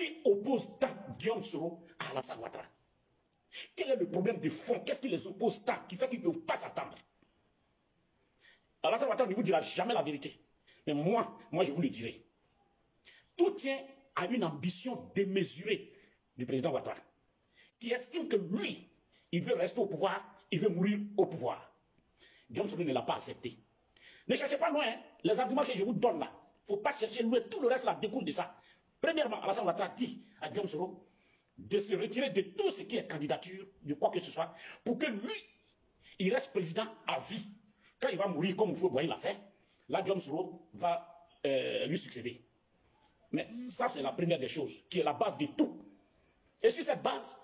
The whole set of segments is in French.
qui oppose tant Guillaume Soro à Alassane Ouattara? Quel est le problème de fond? Qu'est-ce qui les oppose tant qui fait qu'ils ne peuvent pas s'attendre? Alassane Ouattara ne vous dira jamais la vérité. Mais moi je vous le dirai. Tout tient à une ambition démesurée du président Ouattara, qui estime que lui, il veut rester au pouvoir, il veut mourir au pouvoir. Guillaume Soro ne l'a pas accepté. Ne cherchez pas loin, hein. Les arguments que je vous donne là. Il ne faut pas chercher loin, tout le reste là découle de ça. Premièrement, Alassane Ouattara dit à Guillaume Soro de se retirer de tout ce qui est candidature, de quoi que ce soit, pour que lui, il reste président à vie. Quand il va mourir, comme Houphouët-Boigny l'a fait, là, Guillaume Soro va lui succéder. Mais ça, c'est la première des choses, qui est la base de tout. Et sur cette base,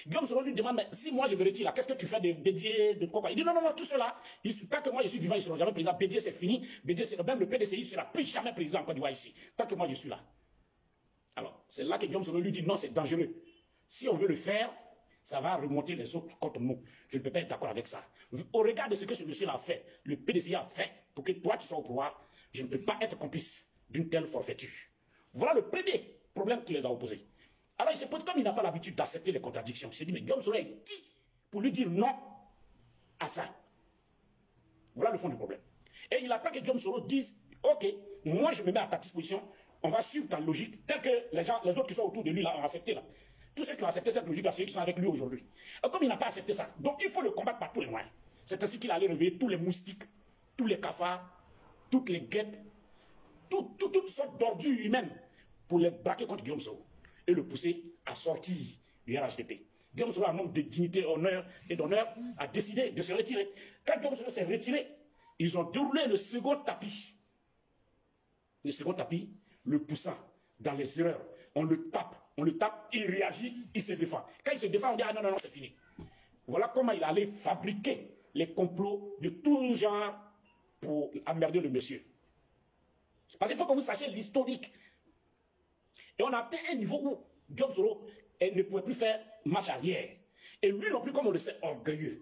Guillaume Soro lui demande, mais si moi je me retire là, qu'est-ce que tu fais de Bédié, de quoi? Il dit non, tout cela, tant que moi je suis vivant, ils ne seront jamais président. Bédié, c'est fini. Bédié, même le PDCI ne sera plus jamais président en Côte d'Ivoire ici, tant que moi je suis là. Alors, c'est là que Guillaume Soro lui dit, non, c'est dangereux. Si on veut le faire, ça va remonter les autres contre nous. Je ne peux pas être d'accord avec ça. Au regard de ce que ce monsieur a fait, le PDCI a fait, pour que toi tu sois au pouvoir, je ne peux pas être complice d'une telle forfaiture. Voilà le premier problème qui les a opposés. Alors il se pose, comme il n'a pas l'habitude d'accepter les contradictions, il s'est dit, mais Guillaume Soro est qui pour lui dire non à ça? Voilà le fond du problème. Et il attend que Guillaume Soro dise, ok, moi je me mets à ta disposition, on va suivre ta logique, tel que les autres qui sont autour de lui là ont accepté là. Tous ceux qui ont accepté cette logique, c'est ceux qui sont avec lui aujourd'hui. Comme il n'a pas accepté ça, donc il faut le combattre par tous les moyens. C'est ainsi qu'il allait réveiller tous les moustiques, tous les cafards, toutes les guêpes, toutes sortes d'ordures humaines pour les braquer contre Guillaume Soro et le pousser à sortir du RHDP. Guillaume Soro, un homme de dignité et d'honneur, a décidé de se retirer. Quand Guillaume Soro s'est retiré, ils ont déroulé le second tapis. Le second tapis, le poussant dans les erreurs. On le tape, il réagit, il se défend. Quand il se défend, on dit, ah non, c'est fini. Voilà comment il allait fabriquer les complots de tout genre pour emmerder le monsieur. Parce qu'il faut que vous sachiez l'historique. Et on a atteint un niveau où Guillaume Soro ne pouvait plus faire marche arrière. Et lui non plus, comme on le sait, orgueilleux.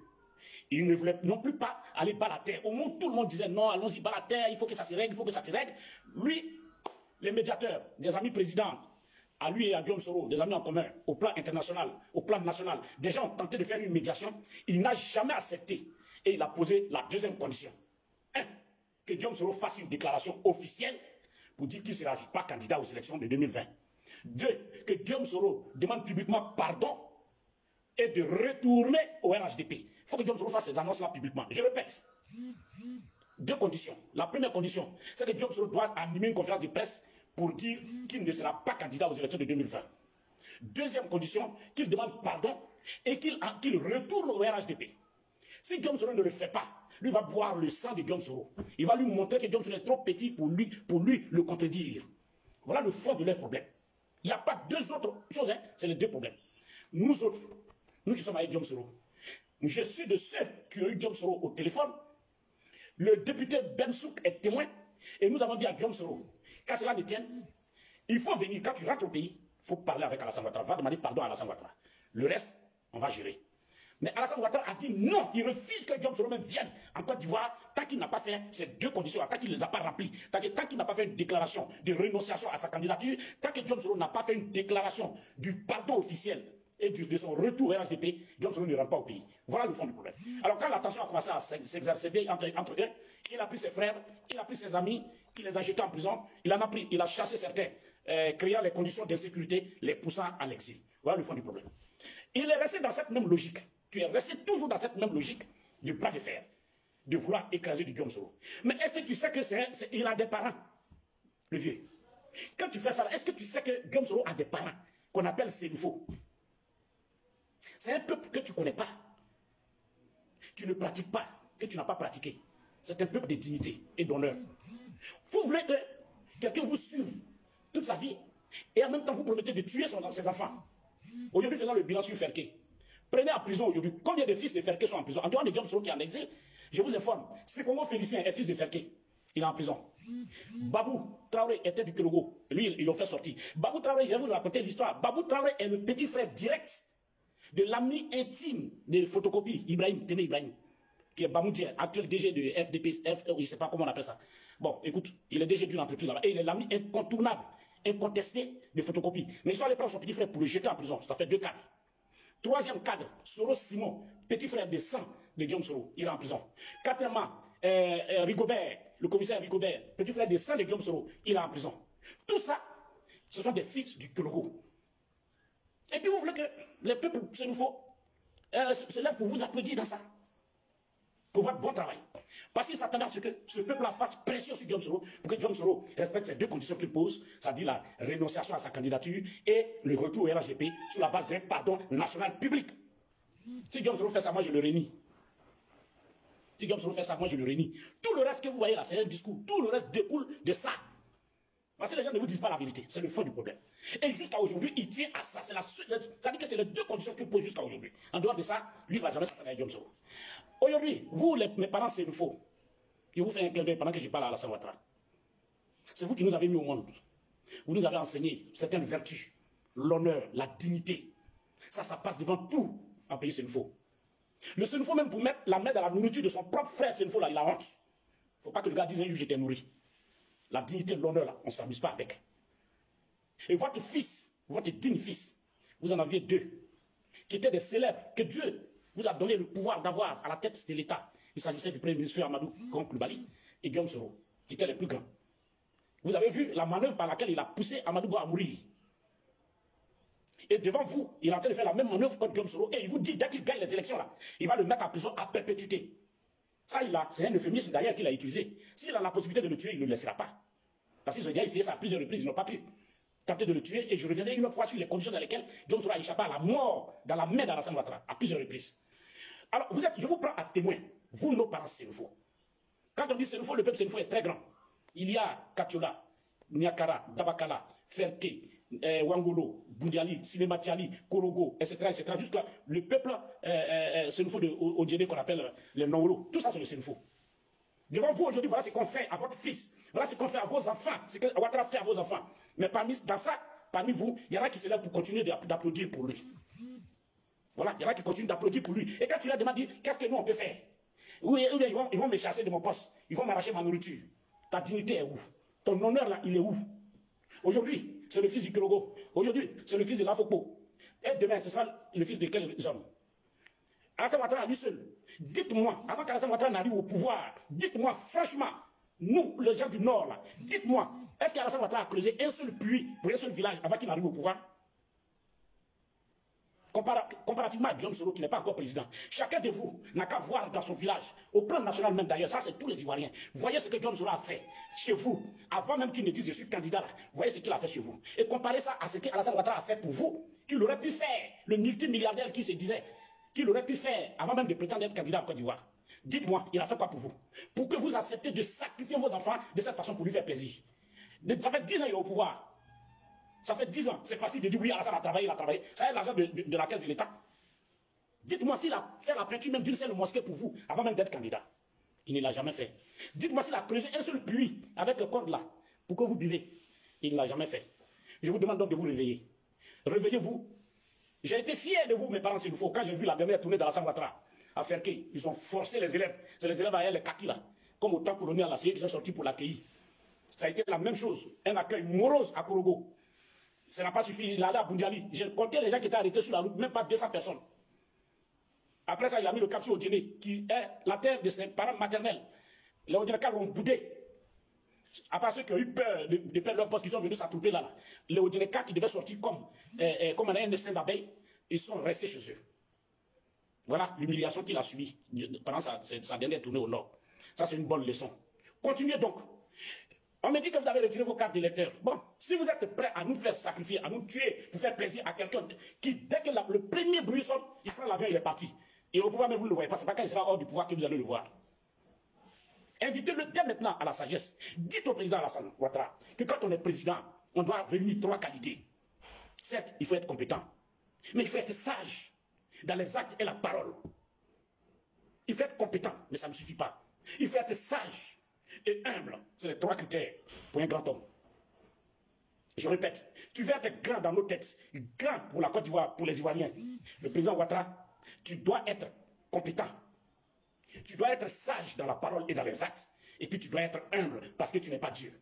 Il ne voulait non plus pas aller bas la terre. Au monde, tout le monde disait non, allons-y bas la terre, il faut que ça se règle, il faut que ça se règle. Lui, les médiateurs, des amis présidents, à lui et à Guillaume Soro, des amis en commun, au plan international, au plan national, des gens ont tenté de faire une médiation. Il n'a jamais accepté. Et il a posé la deuxième condition. 1. Que Guillaume Soro fasse une déclaration officielle pour dire qu'il ne sera pas candidat aux élections de 2020. 2. Que Guillaume Soro demande publiquement pardon et de retourner au RHDP. Il faut que Guillaume Soro fasse ces annonces-là publiquement. Je répète. 2 conditions. La première condition, c'est que Guillaume Soro doit animer une conférence de presse pour dire qu'il ne sera pas candidat aux élections de 2020. Deuxième condition, qu'il demande pardon et qu'il retourne au RHDP. Si Guillaume Soro ne le fait pas, lui va boire le sang de Guillaume Soro. Il va lui montrer que Guillaume Soro est trop petit pour lui le contredire. Voilà le fond de leur problème. Il n'y a pas 2 autres choses, hein, c'est les 2 problèmes. Nous autres, nous qui sommes avec Guillaume Soro, je suis de ceux qui ont eu Guillaume Soro au téléphone. Le député Bensouk est témoin. Et nous avons dit à Guillaume Soro, qu'à cela ne tienne, il faut venir, quand tu rentres au pays, il faut parler avec Alassane Ouattara, va demander pardon à Alassane Ouattara. Le reste, on va gérer. Mais Alassane Ouattara a dit non, il refuse que Guillaume Soro même vienne en Côte d'Ivoire tant qu'il n'a pas fait ces 2 conditions, tant qu'il ne les a pas remplies, tant qu'il n'a pas fait une déclaration de renonciation à sa candidature, tant que Guillaume Soro n'a pas fait une déclaration du pardon officiel et de son retour au RHDP, Guillaume Soro ne rentre pas au pays. Voilà le fond du problème. Alors quand la tension a commencé à s'exercer entre eux, il a pris ses frères, il a pris ses amis, il les a jetés en prison, il a chassé certains, créant les conditions d'insécurité, les poussant à l'exil. Voilà le fond du problème. Il est resté dans cette même logique. Tu es resté toujours dans cette même logique du bras de fer, de vouloir écraser du Guillaume Soro. Mais est-ce que tu sais que il a des parents, le vieux? Quand tu fais ça, est-ce que tu sais que Guillaume Soro a des parents qu'on appelle Sénifo? C'est un peuple que tu ne connais pas. Tu ne pratiques pas, que tu n'as pas pratiqué. C'est un peuple de dignité et d'honneur. Vous voulez que quelqu'un vous suive toute sa vie et en même temps vous promettez de tuer ses enfants. Aujourd'hui, faisons le bilan sur Ferké. Prenez en prison aujourd'hui. Combien de fils de Ferké sont en prison? En dehors de Guillaume Soro qui est en exil, je vous informe, c'est comment Félicien est fils de Ferké. Il est en prison. Babou Traoré était du Kélogo. Lui, ils l'ont fait sortir. Babou Traoré, je vais vous raconter l'histoire. Babou Traoré est le petit frère direct de l'ami intime de photocopie, Ibrahim, Téné Ibrahim, qui est Bamoudi, actuel DG de FDP, je ne sais pas comment on appelle ça. Bon, écoute, il est DG d'une entreprise là-bas, et il est l'ami incontournable incontesté de photocopie. Mais ils sont allés prendre son petit frère pour le jeter en prison. Ça fait 2 cadres. Troisième cadre, Soro Simon, petit frère de sang de Guillaume Soro, il est en prison. Quatrièmement, Rigobert, le commissaire Rigobert, petit frère de sang de Guillaume Soro, il est en prison. Tout ça, ce sont des fils du Kologo. Et puis vous voulez que les peuples, c'est nouveau, c'est là pour vous applaudir dans ça. Pour votre bon travail. Parce qu'ils s'attendaient à ce que ce peuple-là fasse pression sur Guillaume Soro pour que Guillaume Soro respecte ces 2 conditions qu'il pose, c'est-à-dire la rénonciation à sa candidature et le retour au RHGP sur la base d'un pardon national public. Si Guillaume Soro fait ça, moi je le réunis. Si Guillaume Soro fait ça, moi je le réunis. Tout le reste que vous voyez là, c'est un discours. Tout le reste découle de ça. Parce que les gens ne vous disent pas la vérité. C'est le fond du problème. Et jusqu'à aujourd'hui, il tient à ça. C'est-à-dire que c'est les 2 conditions qu'il pose jusqu'à aujourd'hui. En dehors de ça, lui ne va jamais s'attendre à Guillaume Soro. Aujourd'hui, vous, mes parents, c'est le faux. Je vous fais un clin d'œil pendant que je parle à Alassane Ouattara. C'est vous qui nous avez mis au monde. Vous nous avez enseigné certaines vertus, l'honneur, la dignité. Ça passe devant tout en pays Sénufo. Le Sénufo, même pour mettre la main dans la nourriture de son propre frère Sénufo, là, il a honte. Il ne faut pas que le gars dise un jour j'étais nourri. La dignité, l'honneur, là, on ne s'amuse pas avec. Et votre fils, votre digne fils, vous en aviez 2, qui étaient des célèbres, que Dieu vous a donné le pouvoir d'avoir à la tête de l'État. Il s'agissait du premier ministre Amadou Koulibaly et Guillaume Soro, qui étaient les plus grands. Vous avez vu la manœuvre par laquelle il a poussé Amadou à mourir. Et devant vous, il est en train de faire la même manœuvre contre Guillaume Soro. Et il vous dit, dès qu'il gagne les élections, là, il va le mettre en prison à perpétuité. Ça, c'est un euphémisme d'ailleurs qu'il a utilisé. S'il a la possibilité de le tuer, il ne le laissera pas. Parce qu'ils ont déjà essayé ça à plusieurs reprises, ils n'ont pas pu tenter de le tuer. Et je reviendrai une autre fois sur les conditions dans lesquelles Guillaume Soro a échappé à la mort dans la main d'Alassane Ouattara, à plusieurs reprises. Alors, je vous prends à témoin, vous, nos parents Sénufo. Quand on dit Sénufo, le peuple Sénufo est très grand. Il y a Katiola, Niakara, Dabakala, Ferke, Wangolo, Boundiali, Sinematiali, Korogo, etc., etc., jusqu'à le peuple Sénufo de Odjene qu'on appelle les Nongolo. Tout ça, c'est le Sénufo. Devant vous, aujourd'hui, voilà ce qu'on fait à votre fils. Voilà ce qu'on fait à vos enfants. Ce que Ouattara fait à vos enfants. Mais dans ça, parmi vous, il y en a qui se lèvent pour continuer d'applaudir pour lui. Voilà, il y en a qui continuent d'applaudir pour lui. Et quand tu leur demandes, qu'est-ce que nous on peut faire? Oui, ils vont me chasser de mon poste. Ils vont m'arracher ma nourriture. Ta dignité est où? Ton honneur là, il est où? Aujourd'hui, c'est le fils du Kologo. Aujourd'hui, c'est le fils de l'Afokpo. Et demain, ce sera le fils de quels hommes? Alassane Ouattara, lui seul. Dites-moi, avant qu'Alassane Ouattara n'arrive au pouvoir, dites-moi franchement, nous, les gens du Nord là, dites-moi, est-ce qu'Alassane Ouattara a creusé un seul puits pour un seul village avant qu'il n'arrive au pouvoir? Comparativement à Guillaume Soro qui n'est pas encore président, chacun de vous n'a qu'à voir dans son village, au plan national même d'ailleurs, ça c'est tous les Ivoiriens. Voyez ce que Guillaume Soro a fait chez vous, avant même qu'il ne dise je suis candidat là. Voyez ce qu'il a fait chez vous. Et comparez ça à ce qu'Alassane Ouattara a fait pour vous, qu'il aurait pu faire, le multimilliardaire qui se disait, qu'il aurait pu faire avant même de prétendre être candidat en Côte d'Ivoire. Dites-moi, il a fait quoi pour vous? Pour que vous acceptez de sacrifier vos enfants de cette façon pour lui faire plaisir. Ça fait 10 ans qu'il est au pouvoir. Ça fait 10 ans, c'est facile de dire oui, Alassane a travaillé, il a travaillé. Ça est l'argent de la caisse de l'État. Dites-moi s'il a fait la peinture même d'une seule mosquée pour vous, avant même d'être candidat. Il ne l'a jamais fait. Dites-moi s'il a creusé un seul puits avec le code là, pour que vous buvez. Il ne l'a jamais fait. Je vous demande donc de vous réveiller. Réveillez-vous. J'ai été fier de vous, mes parents, s'il vous faut, quand j'ai vu la dernière tournée d'Alassane Ouattara à Ferke. Ils ont forcé les élèves. C'est les élèves à les kakis là. Comme au temps colonial là, c'est eux qui sont sortis pour l'accueillir. Ça a été la même chose. Un accueil morose à Korogo. Ça n'a pas suffi, il allait à Boundiali. J'ai compté les gens qui étaient arrêtés sur la route, même pas 200 personnes. Après ça, il a mis le cap sur Odjene, qui est la terre de ses parents maternels. Les Odjeneka l'ont boudé. À part ceux qui ont eu peur de perdre leur poste, qui sont venus s'attrouper là. Les Odjeneka qui devaient sortir comme un destin d'abeille, ils sont restés chez eux. Voilà l'humiliation qu'il a subie pendant sa dernière tournée au Nord. Ça, c'est une bonne leçon. Continuez donc. On me dit que vous avez retiré vos cartes d'électeurs. Bon, si vous êtes prêts à nous faire sacrifier, à nous tuer, pour faire plaisir à quelqu'un qui, dès que le premier bruit sonne, il prend l'avion et il est parti. Et au pouvoir, mais vous ne le voyez pas. Ce n'est pas quand il sera hors du pouvoir que vous allez le voir. Invitez-le dès maintenant à la sagesse. Dites au président Alassane Ouattara que quand on est président, on doit réunir 3 qualités. Certes, il faut être compétent, mais il faut être sage dans les actes et la parole. Il faut être compétent, mais ça ne suffit pas. Il faut être sage et humble. C'est les 3 critères pour un grand homme. Je répète, tu veux être grand dans nos têtes, grand pour la Côte d'Ivoire, pour les Ivoiriens. Le président Ouattara, tu dois être compétent. Tu dois être sage dans la parole et dans les actes. Et puis tu dois être humble parce que tu n'es pas Dieu.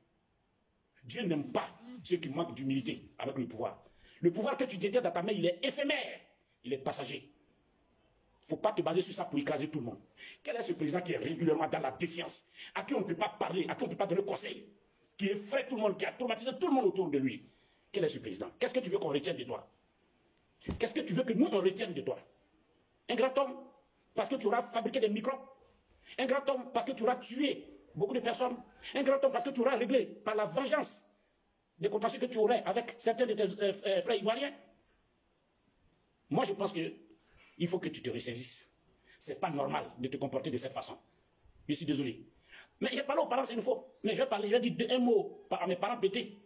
Dieu n'aime pas ceux qui manquent d'humilité avec le pouvoir. Le pouvoir que tu détiens dans ta main, il est éphémère, il est passager. Il ne faut pas te baser sur ça pour écraser tout le monde. Quel est ce président qui est régulièrement dans la défiance, à qui on ne peut pas parler, à qui on ne peut pas donner conseil, qui effraie tout le monde, qui a traumatisé tout le monde autour de lui? Quel est ce président? Qu'est-ce que tu veux qu'on retienne de toi? Qu'est-ce que tu veux que nous, on retienne de toi? Un grand homme, parce que tu auras fabriqué des microbes. Un grand homme, parce que tu auras tué beaucoup de personnes. Un grand homme, parce que tu auras réglé par la vengeance des contentieux que tu aurais avec certains de tes frères ivoiriens. Moi, je pense qu'il faut que tu te ressaisisses. Ce n'est pas normal de te comporter de cette façon. Je suis désolé. Mais j'ai parlé aux parents une fois. Mais je vais dire un mot à mes parents pétés.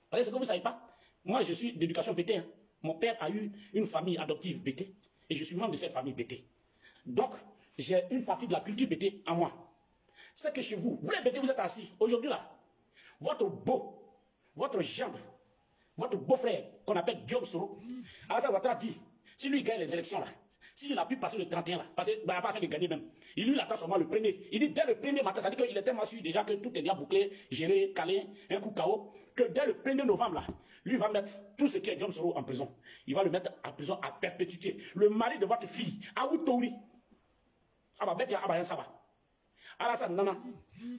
Parce que vous ne savez pas. Moi, je suis d'éducation pétée. Hein. Mon père a eu une famille adoptive pétée. Et je suis membre de cette famille pétée. Donc, j'ai une partie de la culture pétée en moi. C'est que chez vous, vous les bétés, vous êtes assis. Aujourd'hui là, votre gendre, votre beau-frère, qu'on appelle Guillaume Soro, Alassane Ouattara dit, si lui gagne les élections là, s'il a pu passer le 31 là, parce qu'il n'a pas fait de gagner même, il attend seulement le premier. Il dit dès le premier matin, ça dit qu'il est tellement sûr déjà que tout est déjà bouclé, géré, calé, un coup KO, que dès le 1er novembre là, lui va mettre tout ce qui est Guillaume Soro en prison. Il va le mettre en prison à perpétuité. Le mari de votre fille, Aoutouri, Saba. Alassane Nana,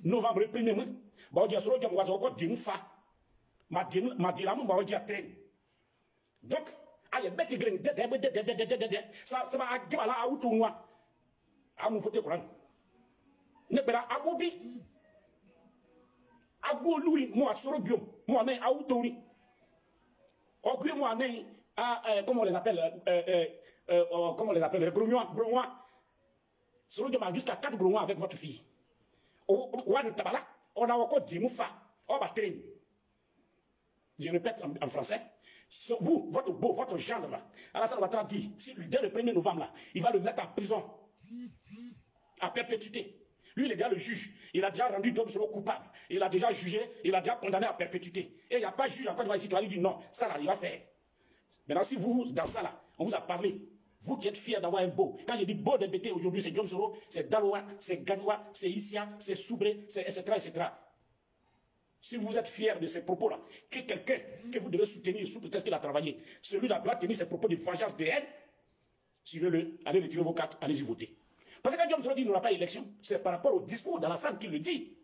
novembre 1er mois, bon, Dieu Soro, Dieu Mouazo, Dieu Moufa, ma diramou, ma Dieu traîne. Donc, aïe, bête graine, ça va à Gala Aoutouma, à mon vote Coran. Ne pas à Aboubi, Abou Louis, moi, Soro Guillaume, moi-même, Aoutouri. Au moi, comment on les appelle, les Grognois. Soro Guillaume jusqu'à 4 Grognois avec votre fille. On a encore dit Moufa, on va traîner. Je répète en français. Vous, votre gendre là, Alassane Ouattara dit, dès le 1er novembre là, il va le mettre en prison, à perpétuité. Lui, il est déjà le juge. Il a déjà rendu Guillaume Soro coupable. Il a déjà jugé, il a déjà condamné à perpétuité. Et il n'y a pas de juge encore ici qui va lui dire non, ça là, il va faire. Maintenant, si vous, dans ça là, on vous a parlé, vous qui êtes fiers d'avoir un beau. Quand je dis beau d'embêter aujourd'hui, c'est Guillaume Soro, c'est Daloa, c'est Ganoua, c'est Issia, c'est Soubré, c'est etc., etc. Si vous êtes fiers de ces propos-là, que quelqu'un que vous devez soutenir sous prétexte qu'il a travaillé, celui-là doit tenir ses propos de vengeance de haine, suivez-le, allez retirer vos cartes, allez-y voter. Parce que quand Guillaume Soro dit qu'il n'y aura pas d'élection, c'est par rapport au discours d'Alassane qu'il le dit.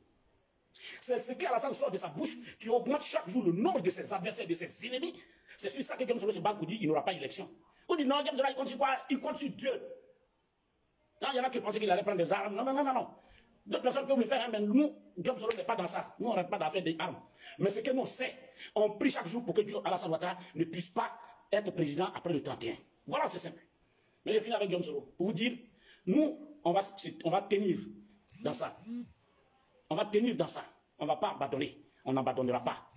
C'est ce qu'Alassane sort de sa bouche qui augmente chaque jour le nombre de ses adversaires, de ses ennemis. C'est sur ça que Guillaume Soro se bat pour dire qu'il n'y aura pas d'élection. On dit non, Guillaume Soro, il compte sur quoi? Il compte sur Dieu. Non, il y en a qui pensaient qu'il allait prendre des armes. Non. D'autres personnes peuvent le faire, hein, mais nous, Guillaume Soro n'est pas dans ça. Nous, on n'arrête pas d'affaire des armes. Mais ce que nous, on sait, on prie chaque jour pour que Alassane Ouattara ne puisse pas être président après le 31. Voilà, c'est simple. Mais je finis avec Guillaume Soro pour vous dire, nous, on va tenir dans ça. On va tenir dans ça. On ne va pas abandonner. On n'abandonnera pas.